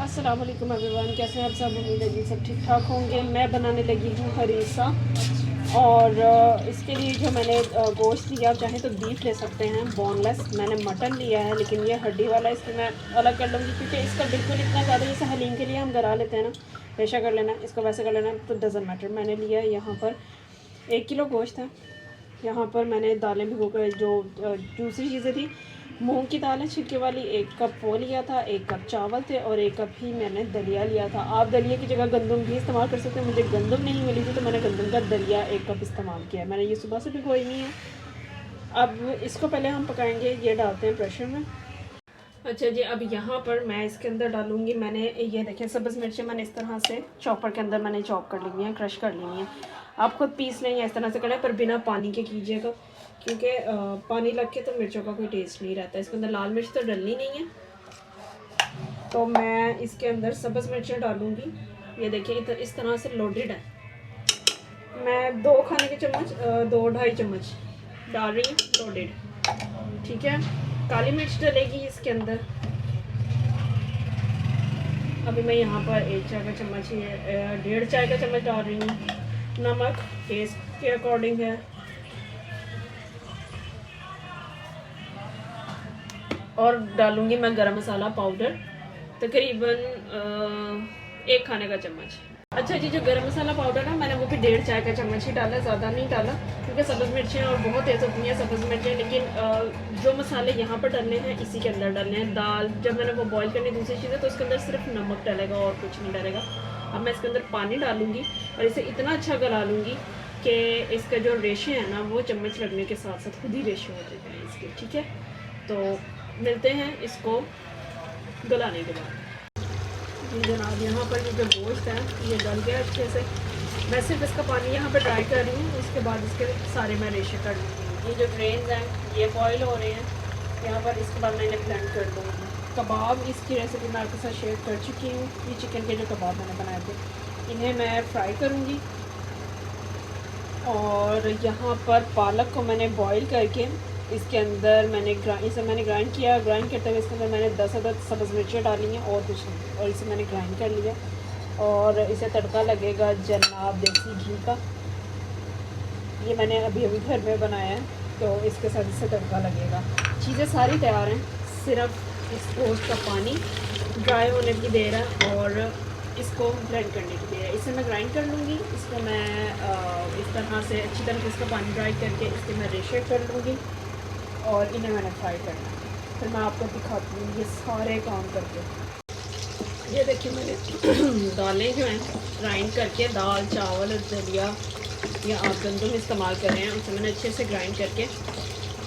अस्सलाम वालेकुम एवरीवन, कैसे हैं आप सब। उम्मीद है जी सब ठीक ठाक होंगे। मैं बनाने लगी हूँ हरीसा और इसके लिए जो मैंने गोश्त लिया, आप चाहें तो बीफ ले सकते हैं बोनलेस। मैंने मटन लिया है लेकिन ये हड्डी वाला, इसकी मैं अलग कर लूँगी क्योंकि इसका बिल्कुल इतना ज़्यादा, जैसे हलीम के लिए हम गरा लेते हैं ना, वैसा कर लेना, इसको वैसे कर लेना, तो डज़न मैटर। मैंने लिया है यहाँ पर 1 किलो गोश्त है। यहाँ पर मैंने दालें भिगो कर, जो दूसरी चीज़ें थी, मूंग की दाल है छिलके वाली, 1 कप वो लिया था, 1 कप चावल थे और 1 कप ही मैंने दलिया लिया था। आप दलिया की जगह गंदम भी इस्तेमाल कर सकते हैं। मुझे गंदम नहीं मिली थी तो मैंने गंदम का दलिया 1 कप इस्तेमाल किया है। मैंने ये सुबह से भिगोई नहीं है। अब इसको पहले हम पकाएंगे, ये डालते हैं प्रेशर में। अच्छा जी, अब यहाँ पर मैं इसके अंदर डालूँगी, मैंने ये देखें सब्ज़ मिर्चें मैंने इस तरह से चॉपर के अंदर मैंने चॉप कर ली हैं, क्रश कर ली हैं। आप खुद पीस लें या इस तरह से करें, पर बिना पानी के कीजिएगा क्योंकि पानी लग के तो मिर्चों का कोई टेस्ट नहीं रहता। इसके अंदर लाल मिर्च तो डलनी नहीं है, तो मैं इसके अंदर सब्ज़ मिर्चें डालूँगी। ये देखिए इस तरह से लोडेड है। मैं 2 खाने के चम्मच 2-2.5 चम्मच डाल रही हूँ लोडेड, ठीक है। काली मिर्च डलेगी इसके अंदर। अभी मैं यहाँ पर 1 चाय का चम्मच ही 1.5 चाय का चम्मच डाल रही हूँ। नमक टेस्ट के अकॉर्डिंग है और डालूँगी मैं गरम मसाला पाउडर तकरीबन 1 खाने का चम्मच। अच्छा जी, जो गरम मसाला पाउडर है मैंने वो भी 1.5 चाय का चम्मच ही डाला, ज़्यादा नहीं डाला क्योंकि सब्ज़ मिर्चें और बहुत तेज़ होती हैं सब्ज़ मिर्चें। लेकिन जो मसाले यहाँ पर डालने हैं इसी के अंदर डालने हैं। दाल जब मैंने वो बॉईल करनी दूसरी चीज़ें, तो उसके अंदर सिर्फ नमक डालेगा और कुछ नहीं डालेगा। अब मैं इसके अंदर पानी डालूँगी और इसे इतना अच्छा गला लूँगी कि इसका जो रेशे हैं ना, वो चम्मच लगने के साथ साथ खुद ही रेशे हो जाते हैं इसके, ठीक है। तो मिलते हैं इसको गलाने के बाद। जी जनाब, यहाँ पर जो गोश्त है ये गल गया अच्छे से। मैं सिर्फ इसका पानी यहाँ पर ड्राई कर रही हूँ, उसके बाद इसके सारे मैं रेशे कर लूँगी। ये जो ड्रेन्स हैं ये बॉयल हो रहे हैं यहाँ पर, इसके बाद मैं इन्हें ब्लेंड कर दूँगी। कबाब इसकी रेसिपी मैं आपके साथ शेयर कर चुकी हूँ। ये चिकन के जो कबाब मैंने बनाए थे, इन्हें मैं फ्राई करूँगी। और यहाँ पर पालक को मैंने बॉईल करके इसके अंदर इसे मैंने ग्राइंड किया। ग्राइंड करते हुए इसके अंदर मैंने 10 अदद सब्ज़ मिर्चें डाली हैं और कुछ नहीं, और इसे मैंने ग्राइंड कर लिया। और इसे तड़का लगेगा जनाब देसी घी का। ये मैंने अभी घर में बनाया है, तो इसके साथ इसे तड़का लगेगा। चीज़ें सारी तैयार हैं, सिर्फ इस गोश्त का पानी ड्राई होने की देर है और इसको ब्लेंड करने की देर है। इसे मैं ग्राइंड कर लूँगी। इसको मैं इस तरह से अच्छी तरह से इसका पानी ड्राई करके इसके मैं रेशे कर लूँगी और इन्हें मैंने फ्राई करना है। फिर मैं आपको दिखाती हूँ ये सारे काम करके। ये देखिए मैंने दालें जो हैं ग्राइंड करके, दाल चावल दलिया या आप गंदम इस्तेमाल कर रहे हैं, उसे मैंने अच्छे से ग्राइंड करके,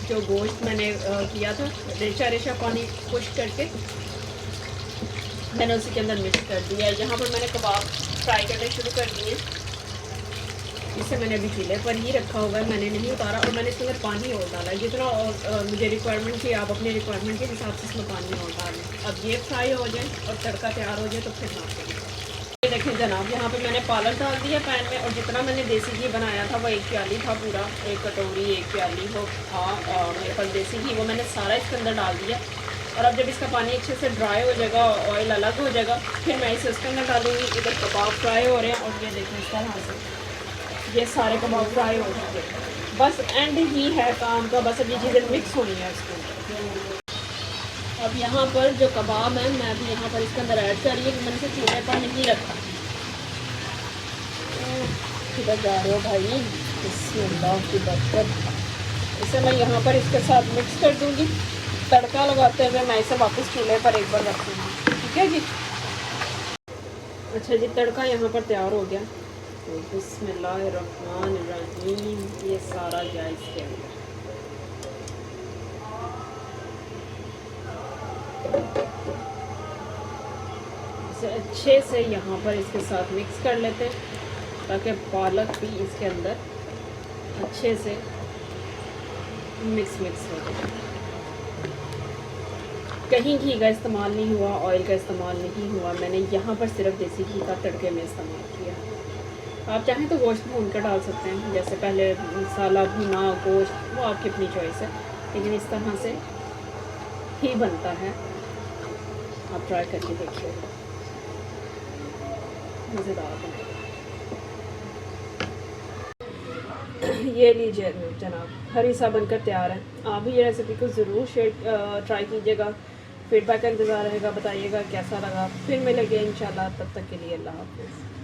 जो गोश्त मैंने किया था रेशा रेशा पानी खुश करके मैंने उसी के अंदर मिक्स कर दिया है। यहाँ पर मैंने कबाब फ्राई करने शुरू कर दिए। इसे मैंने अभी चूल्हे पर ही रखा हुआ है, मैंने नहीं उतारा और मैंने इसके अंदर पानी और डाला है जितना और मुझे रिक्वायरमेंट थी। आप अपने रिक्वायरमेंट के हिसाब से इसमें पानी और डालें। अब ये फ्राई हो जाए और तड़का तैयार हो जाए तो फिर ना करें। ये देखें जनाब, यहाँ पे मैंने पालक डाल दिया पैन में और जितना मैंने देसी घी बनाया था वो 1 प्याली था पूरा, 1 कटोरी 1 प्याली हो था मेरे पास देसी घी, वो मैंने सारा इसके अंदर डाल दिया। और अब जब इसका पानी अच्छे से ड्राई हो जाएगा, ऑयल अलग हो जाएगा, फिर मैं इसे उसके अंदर डालूँगी। इधर कबाब फ्राई हो रहे हैं और ये देखें इस तरह से ये सारे कबाब फ्राई हो चुके हैं। बस एंड ही है काम का, बस अब ये चीज़ें मिक्स होनी है इसके अंदर। अब यहाँ पर जो कबाब है मैं अभी यहाँ पर इसके अंदर ऐड कर रही हूँ। मैंने इसे चूल्हे पर नहीं रखा। किधर जा रहे हो भाई, बिस्मिल्लाह की बरकत। इसे मैं यहाँ पर इसके साथ मिक्स कर दूँगी। तड़का लगाते हुए मैं इसे वापस चूल्हे पर एक बार रखूँगी, ठीक है जी। अच्छा जी, तड़का यहाँ पर तैयार हो गया, तो बिस्मिल्लाहिर्रहमानिर्रहीम ये सारा जाए इसके अंदर। इसे अच्छे से यहाँ पर इसके साथ मिक्स कर लेते हैं ताकि पालक भी इसके अंदर अच्छे से मिक्स हो जाए। कहीं घी का इस्तेमाल नहीं हुआ, ऑयल का इस्तेमाल नहीं हुआ, मैंने यहाँ पर सिर्फ देसी घी का तड़के में इस्तेमाल किया। आप चाहें तो गोश्त भून कर डाल सकते हैं, जैसे पहले मसाला भुना गोश्त, वो आपकी अपनी चॉइस है, लेकिन इस तरह से ही बनता है। आप ट्राई करके देखिए। मज़ेदार बनेगा। ये लीजिए जनाब, हरीसा बनकर तैयार है। आप भी ये रेसिपी को ज़रूर ट्राई कीजिएगा। फीडबैक का इंतज़ार रहेगा, बताइएगा कैसा लगा। फिर मिलेंगे इंशाल्लाह, तब तक के लिए अल्लाह हाफ़िज़।